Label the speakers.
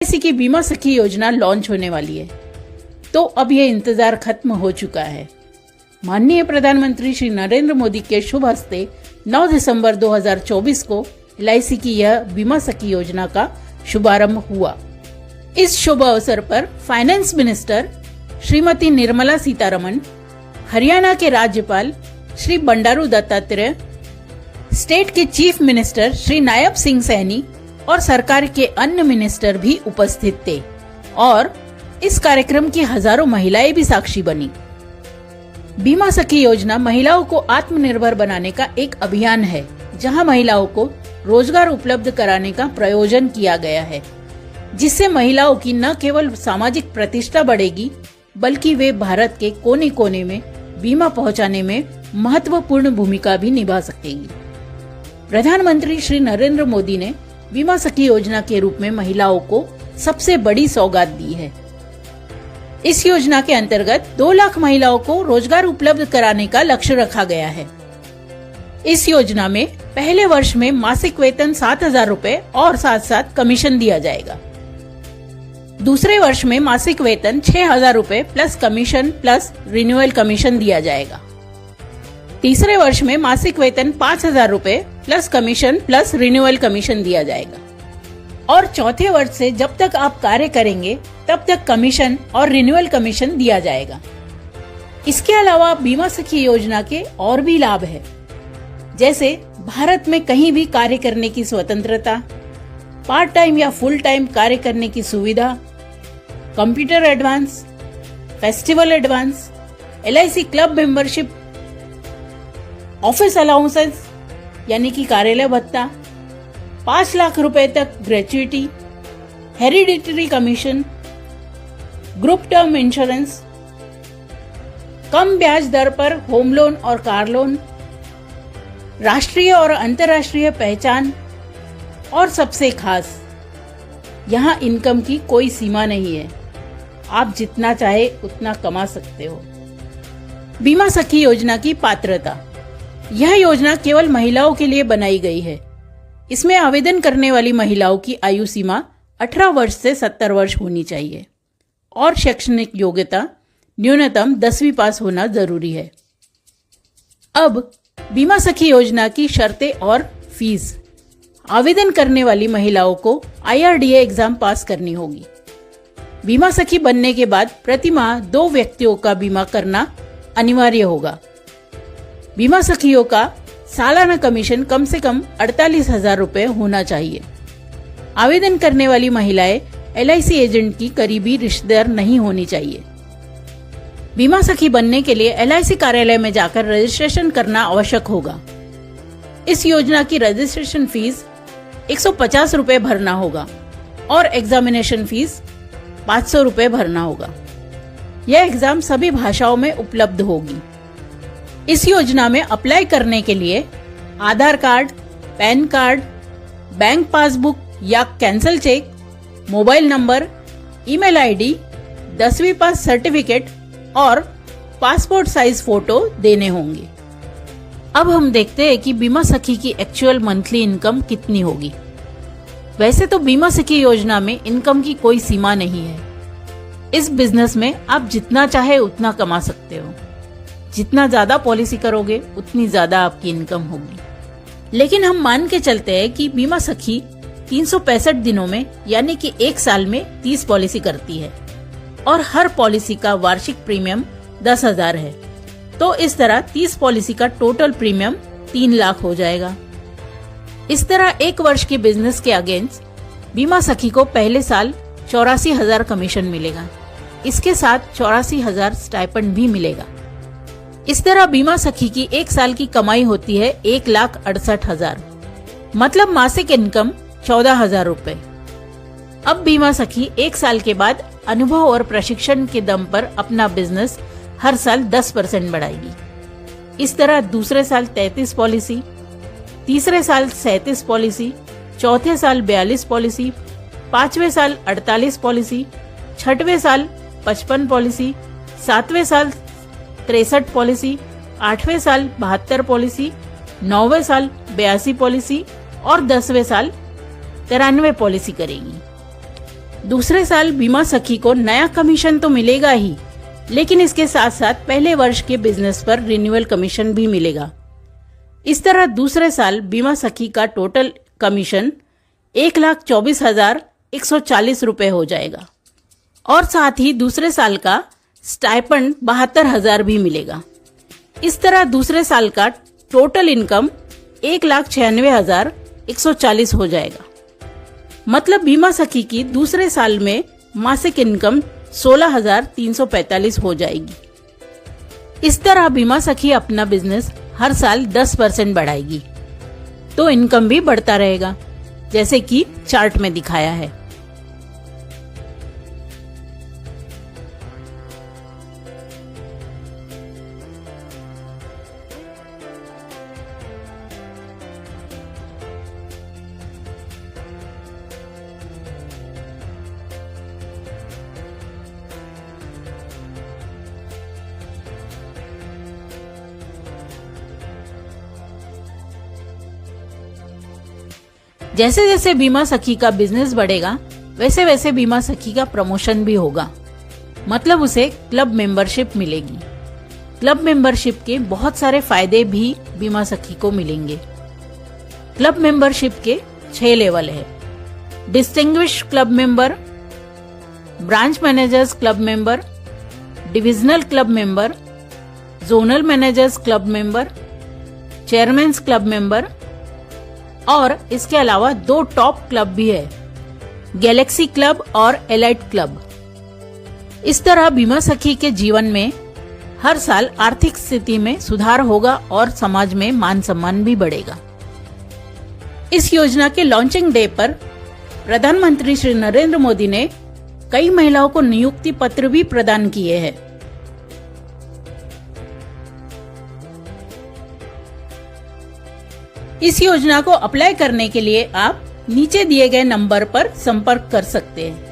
Speaker 1: LIC की बीमा सखी योजना लॉन्च होने वाली है, तो अब ये इंतजार खत्म हो चुका है। माननीय प्रधानमंत्री श्री नरेंद्र मोदी के शुभ हस्ते 9 दिसंबर 2024 को एलआईसी की यह बीमा सखी योजना का शुभारंभ हुआ। इस शुभ अवसर पर फाइनेंस मिनिस्टर श्रीमती निर्मला सीतारमण, हरियाणा के राज्यपाल श्री बंडारू दत्तात्रेय, स्टेट के चीफ मिनिस्टर श्री नायब सिंह सैनी और सरकार के अन्य मिनिस्टर भी उपस्थित थे और इस कार्यक्रम की हजारों महिलाएं भी साक्षी बनी। बीमा सखी योजना महिलाओं को आत्मनिर्भर बनाने का एक अभियान है, जहां महिलाओं को रोजगार उपलब्ध कराने का प्रयोजन किया गया है, जिससे महिलाओं की न केवल सामाजिक प्रतिष्ठा बढ़ेगी, बल्कि वे भारत के कोने कोने में बीमा पहुंचाने में महत्वपूर्ण भूमिका भी निभा सकेंगी। प्रधानमंत्री श्री नरेंद्र मोदी ने बीमा सखी योजना के रूप में महिलाओं को सबसे बड़ी सौगात दी है। इस योजना के अंतर्गत 2 लाख महिलाओं को रोजगार उपलब्ध कराने का लक्ष्य रखा गया है। इस योजना में पहले वर्ष में मासिक वेतन 7,000 रुपए और साथ साथ कमीशन दिया जाएगा। दूसरे वर्ष में मासिक वेतन 6,000 रुपए plus commission plus renewal commission दिया जाएगा। तीसरे वर्ष में मासिक वेतन 5,000 रुपए plus commission plus renewal commission दिया जाएगा और चौथे वर्ष से जब तक आप कार्य करेंगे तब तक कमीशन और रिन्यूअल कमीशन दिया जाएगा। इसके अलावा बीमा सखी योजना के और भी लाभ है, जैसे भारत में कहीं भी कार्य करने की स्वतंत्रता, पार्ट टाइम या फुल टाइम कार्य करने की सुविधा, computer advance, festival advance, LIC club membership, office allowances यानी कि कार्यालय भत्ता, 5 लाख रुपए तक gratuity, hereditary commission, group term insurance, कम ब्याज दर पर होम लोन और कार लोन, राष्ट्रीय और अंतर्राष्ट्रीय पहचान और सबसे खास, यहाँ इनकम की कोई सीमा नहीं है, आप जितना चाहे उतना कमा सकते हो। बीमा सखी योजना की पात्रता। यह योजना केवल महिलाओं के लिए बनाई गई है। इसमें आवेदन करने वाली महिलाओं की आयु सीमा 18 वर्ष से 70 वर्ष होनी चाहिए और शैक्षणिक योग्यता न्यूनतम 10वीं पास होना जरूरी है। अब बीमा सखी योजना की शर्तें और फीस। आवेदन करने वाली महिलाओं को IRDA एग्जाम पास करनी होगी। बीमा सखी बनने के बाद प्रति माह 2 व्यक्तियों का बीमा करना अनिवार्य होगा। बीमा सखियों का सालाना कमीशन कम से कम 48,000 रुपए होना चाहिए। आवेदन करने वाली महिलाएं LIC एजेंट की करीबी रिश्तेदार नहीं होनी चाहिए। बीमा सखी बनने के लिए LIC कार्यालय में जाकर रजिस्ट्रेशन करना आवश्यक होगा। इस योजना की रजिस्ट्रेशन फीस 150 रुपए भरना होगा और एग्जामिनेशन फीस 500 रुपए भरना होगा। यह एग्जाम सभी भाषाओं में उपलब्ध होगी। इस योजना में अप्लाई करने के लिए Aadhaar card, PAN card, bank passbook या cancel cheque, mobile number, email ID, 10वीं पास सर्टिफिकेट और पासपोर्ट साइज फोटो देने होंगे। अब हम देखते हैं कि बीमा सखी की एक्चुअल मंथली इनकम कितनी होगी। वैसे तो बीमा सखी योजना में इनकम की कोई सीमा नहीं है। इस बिजनेस में आप जितना चाहे उतना कमा सकते हो। जितना ज्यादा पॉलिसी करोगे उतनी ज्यादा आपकी इनकम होगी। लेकिन हम मान के चलते हैं कि बीमा सखी 365 दिनों में यानी कि 1 साल में 30 पॉलिसी करती है और हर पॉलिसी का वार्षिक प्रीमियम 10,000 है, तो इस तरह 30 पॉलिसी का टोटल प्रीमियम 3 लाख हो जाएगा। इस तरह 1 वर्ष के बिजनेस के अगेंस्ट बीमा सखी को पहले साल 84,000 कमीशन मिलेगा। इसके साथ 84,000 स्टाइपेंड भी मिलेगा। इस तरह बीमा सखी की 1 साल की कमाई होती है 1,68,000, मतलब मासिक इनकम 14,000 रुपए। अब बीमा सखी 1 साल के बाद अनुभव और प्रशिक्षण के दम पर अपना बिजनेस हर साल 10% बढ़ाएगी। इस तरह दूसरे साल 33 पॉलिसी, तीसरे साल 37 पॉलिसी, चौथे साल 42 पॉलिसी, 5वें साल 48 पॉलिसी, 6वें साल 55 पॉलिसी, 7वें साल 63 पॉलिसी, 8वें साल 72 पॉलिसी, 9वें साल 82 पॉलिसी और 10वें साल 93 पॉलिसी करेगी। दूसरे साल बीमा सखी को नया कमीशन तो मिलेगा ही, लेकिन इसके साथ साथ पहले वर्ष के बिजनेस पर रिन्यूअल कमीशन भी मिलेगा। इस तरह दूसरे साल बीमा सखी का टोटल कमीशन 1,24,140 रुपए हो जाएगा और साथ ही दूसरे साल का स्टाइपेंड 72,000 भी मिलेगा। इस तरह दूसरे साल का टोटल इनकम 1,96,140 हो जाएगा। मतलब बीमा सखी की दूसरे साल में मासिक इनकम 16,345 हो जाएगी। इस तरह बीमा सखी अपना बिजनेस हर साल 10% बढ़ाएगी तो इनकम भी बढ़ता रहेगा, जैसे कि चार्ट में दिखाया है। जैसे जैसे बीमा सखी का बिजनेस बढ़ेगा वैसे वैसे बीमा सखी का प्रमोशन भी होगा, मतलब उसे क्लब मेंबरशिप मिलेगी। क्लब मेंबरशिप के बहुत सारे फायदे भी बीमा सखी को मिलेंगे। क्लब मेंबरशिप के 6 लेवल है। Distinguish club member, branch managers club member, divisional club member, zonal managers club member, chairman's club member और इसके अलावा 2 टॉप क्लब भी है, गैलेक्सी क्लब और एलाइट क्लब। इस तरह बीमा सखी के जीवन में हर साल आर्थिक स्थिति में सुधार होगा और समाज में मान सम्मान भी बढ़ेगा। इस योजना के लॉन्चिंग डे पर प्रधानमंत्री श्री नरेंद्र मोदी ने कई महिलाओं को नियुक्ति पत्र भी प्रदान किए हैं। इस योजना को अप्लाई करने के लिए आप नीचे दिए गए नंबर पर संपर्क कर सकते हैं।